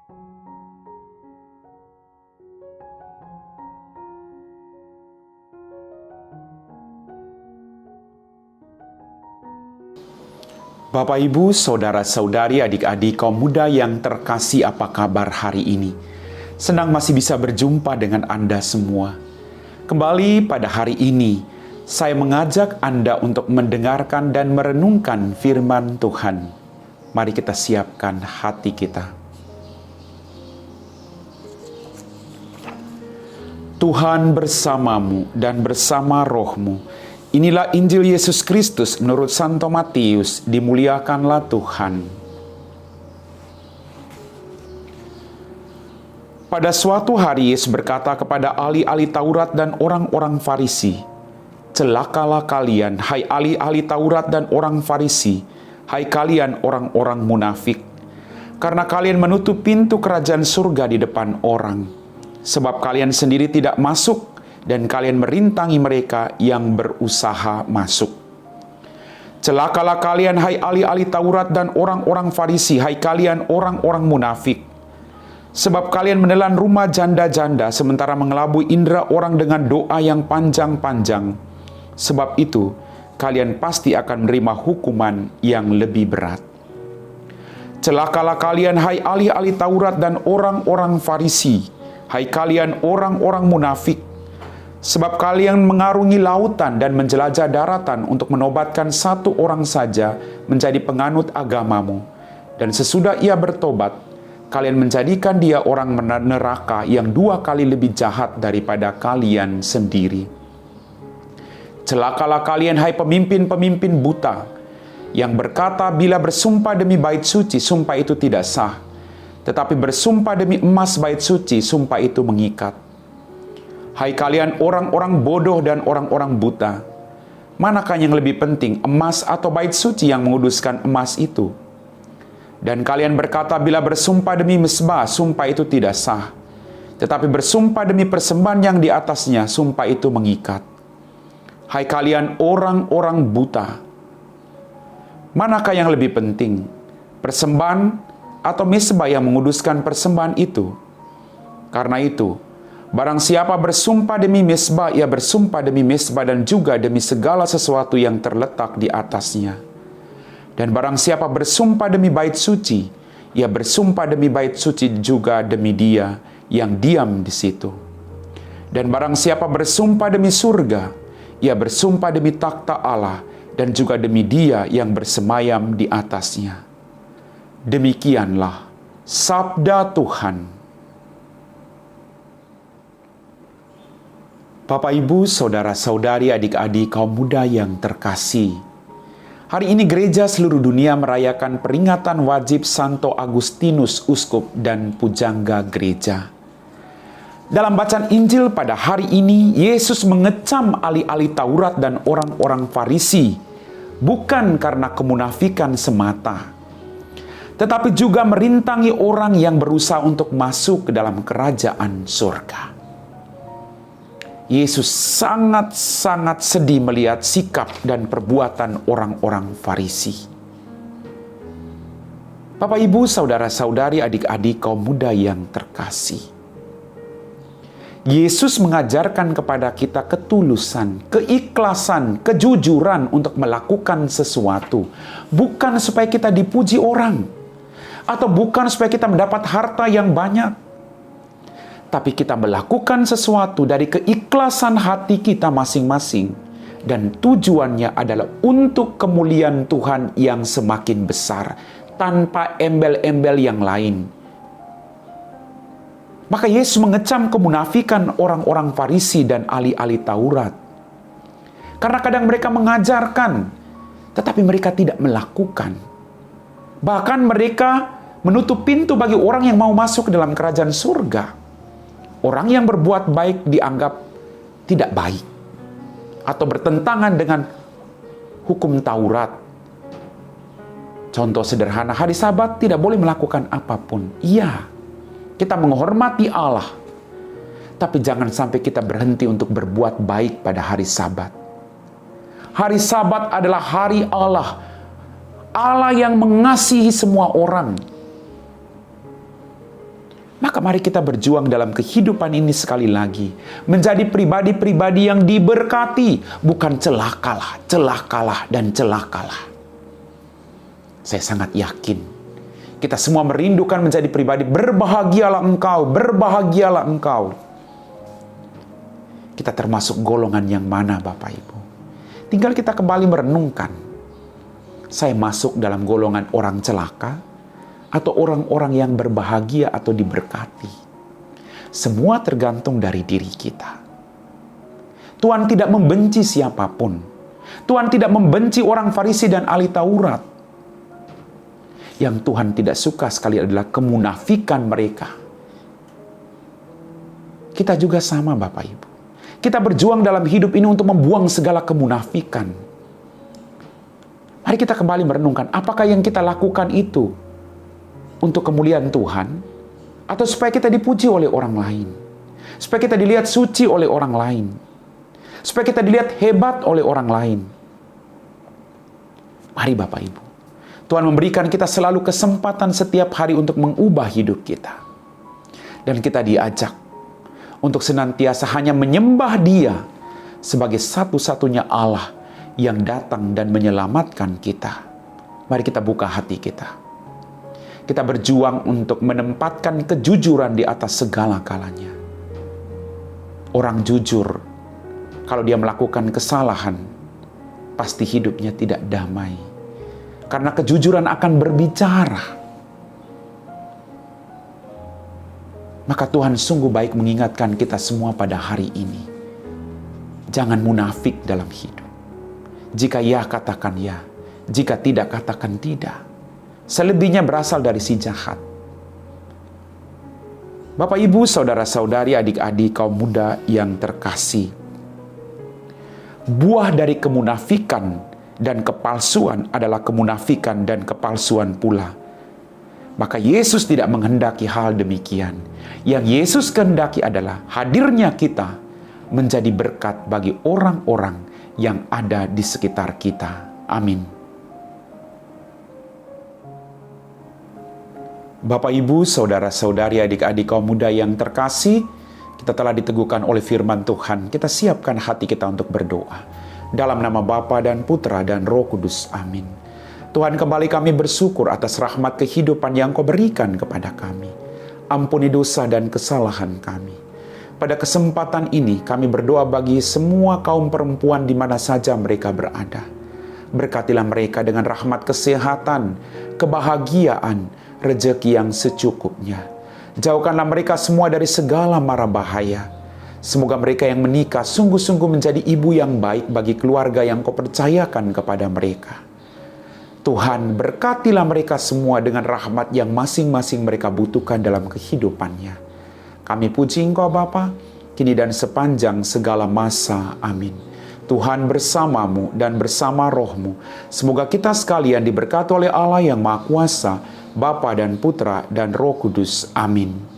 Bapak, Ibu, saudara-saudari, adik-adik kaum muda yang terkasih, apa kabar hari ini? Senang masih bisa berjumpa dengan Anda semua. Kembali pada hari ini, saya mengajak Anda untuk mendengarkan dan merenungkan firman Tuhan. Mari kita siapkan hati kita. Tuhan bersamamu dan bersama rohmu. Inilah Injil Yesus Kristus menurut Santo Matius, dimuliakanlah Tuhan. Pada suatu hari Yesus berkata kepada ahli-ahli Taurat dan orang-orang Farisi, "Celakalah kalian, hai ahli-ahli Taurat dan orang Farisi, hai kalian orang-orang munafik, karena kalian menutup pintu kerajaan surga di depan orang, sebab kalian sendiri tidak masuk, dan kalian merintangi mereka yang berusaha masuk. Celakalah kalian, hai ahli-ahli Taurat dan orang-orang Farisi, hai kalian orang-orang munafik, sebab kalian menelan rumah janda-janda sementara mengelabui indera orang dengan doa yang panjang-panjang. Sebab itu, kalian pasti akan menerima hukuman yang lebih berat. Celakalah kalian, hai ahli-ahli Taurat dan orang-orang Farisi, hai kalian orang-orang munafik, sebab kalian mengarungi lautan dan menjelajah daratan untuk menobatkan satu orang saja menjadi penganut agamamu. Dan sesudah ia bertobat, kalian menjadikan dia orang neraka yang 2 kali lebih jahat daripada kalian sendiri. Celakalah kalian, hai pemimpin-pemimpin buta, yang berkata bila bersumpah demi bait suci, sumpah itu tidak sah. Tetapi bersumpah demi emas bait suci, sumpah itu mengikat. Hai kalian orang-orang bodoh dan orang-orang buta, manakah yang lebih penting, emas atau bait suci yang menguduskan emas itu? Dan kalian berkata bila bersumpah demi mezbah, sumpah itu tidak sah. Tetapi bersumpah demi persembahan yang di atasnya, sumpah itu mengikat. Hai kalian orang-orang buta, manakah yang lebih penting, persembahan atau mezbah yang menguduskan persembahan itu? Karena itu, barang siapa bersumpah demi mezbah, ia bersumpah demi mezbah dan juga demi segala sesuatu yang terletak di atasnya. Dan barang siapa bersumpah demi bait suci, ia bersumpah demi bait suci juga demi dia yang diam di situ. Dan barang siapa bersumpah demi surga, ia bersumpah demi takhta Allah dan juga demi dia yang bersemayam di atasnya. Demikianlah sabda Tuhan. Bapak, Ibu, saudara-saudari, adik-adik kaum muda yang terkasih. Hari ini gereja seluruh dunia merayakan peringatan wajib Santo Agustinus, uskup dan pujangga gereja. Dalam bacaan Injil pada hari ini, Yesus mengecam ahli-ahli Taurat dan orang-orang Farisi, bukan karena kemunafikan semata, tetapi juga merintangi orang yang berusaha untuk masuk ke dalam kerajaan surga. Yesus sangat-sangat sedih melihat sikap dan perbuatan orang-orang Farisi. Bapak, Ibu, saudara-saudari, adik-adik kaum muda yang terkasih. Yesus mengajarkan kepada kita ketulusan, keikhlasan, kejujuran untuk melakukan sesuatu. Bukan supaya kita dipuji orang, atau bukan supaya kita mendapat harta yang banyak. Tapi kita melakukan sesuatu dari keikhlasan hati kita masing-masing. Dan tujuannya adalah untuk kemuliaan Tuhan yang semakin besar, tanpa embel-embel yang lain. Maka Yesus mengecam kemunafikan orang-orang Farisi dan ahli-ahli Taurat. Karena kadang mereka mengajarkan, tetapi mereka tidak melakukan. Bahkan mereka menutup pintu bagi orang yang mau masuk ke dalam kerajaan surga. Orang yang berbuat baik dianggap tidak baik atau bertentangan dengan hukum Taurat. Contoh sederhana, hari Sabat tidak boleh melakukan apapun. Iya, kita menghormati Allah, tapi jangan sampai kita berhenti untuk berbuat baik pada hari Sabat. Hari Sabat adalah hari Allah, Allah yang mengasihi semua orang. Maka mari kita berjuang dalam kehidupan ini sekali lagi. Menjadi pribadi-pribadi yang diberkati. Bukan celakalah, celakalah, dan celakalah. Saya sangat yakin. Kita semua merindukan menjadi pribadi. Berbahagialah engkau, berbahagialah engkau. Kita termasuk golongan yang mana Bapak Ibu? Tinggal kita kembali merenungkan. Saya masuk dalam golongan orang celaka? Atau orang-orang yang berbahagia atau diberkati. Semua tergantung dari diri kita. Tuhan tidak membenci siapapun. Tuhan tidak membenci orang Farisi dan ahli Taurat. Yang Tuhan tidak suka sekali adalah kemunafikan mereka. Kita juga sama Bapak Ibu. Kita berjuang dalam hidup ini untuk membuang segala kemunafikan. Mari kita kembali merenungkan, apakah yang kita lakukan itu untuk kemuliaan Tuhan, atau supaya kita dipuji oleh orang lain, supaya kita dilihat suci oleh orang lain, supaya kita dilihat hebat oleh orang lain. Mari Bapak Ibu, Tuhan memberikan kita selalu kesempatan setiap hari untuk mengubah hidup kita. Dan kita diajak untuk senantiasa hanya menyembah Dia sebagai satu-satunya Allah yang datang dan menyelamatkan kita. Mari kita buka hati kita. Kita berjuang untuk menempatkan kejujuran di atas segala galanya. Orang jujur, kalau dia melakukan kesalahan, pasti hidupnya tidak damai. Karena kejujuran akan berbicara. Maka Tuhan sungguh baik mengingatkan kita semua pada hari ini. Jangan munafik dalam hidup. Jika ya, katakan ya. Jika tidak, katakan tidak. Selebihnya berasal dari si jahat. Bapak, Ibu, saudara-saudari, adik-adik, kaum muda yang terkasih. Buah dari kemunafikan dan kepalsuan adalah kemunafikan dan kepalsuan pula. Maka Yesus tidak menghendaki hal demikian. Yang Yesus kehendaki adalah hadirnya kita menjadi berkat bagi orang-orang yang ada di sekitar kita. Amin. Bapak, Ibu, saudara-saudari, adik-adik kaum muda yang terkasih, kita telah diteguhkan oleh firman Tuhan. Kita siapkan hati kita untuk berdoa. Dalam nama Bapa dan Putra dan Roh Kudus. Amin. Tuhan, kembali kami bersyukur atas rahmat kehidupan yang Kau berikan kepada kami. Ampuni dosa dan kesalahan kami. Pada kesempatan ini kami berdoa bagi semua kaum perempuan di mana saja mereka berada. Berkatilah mereka dengan rahmat kesehatan, kebahagiaan, rezeki yang secukupnya. Jauhkanlah mereka semua dari segala mara bahaya. Semoga mereka yang menikah sungguh-sungguh menjadi ibu yang baik bagi keluarga yang Kau percayakan kepada mereka. Tuhan, berkatilah mereka semua dengan rahmat yang masing-masing mereka butuhkan dalam kehidupannya. Kami puji Engkau Bapa, kini dan sepanjang segala masa. Amin. Tuhan bersamamu dan bersama rohmu. Semoga kita sekalian diberkati oleh Allah yang Maha Kuasa, Bapa dan Putra dan Roh Kudus. Amin.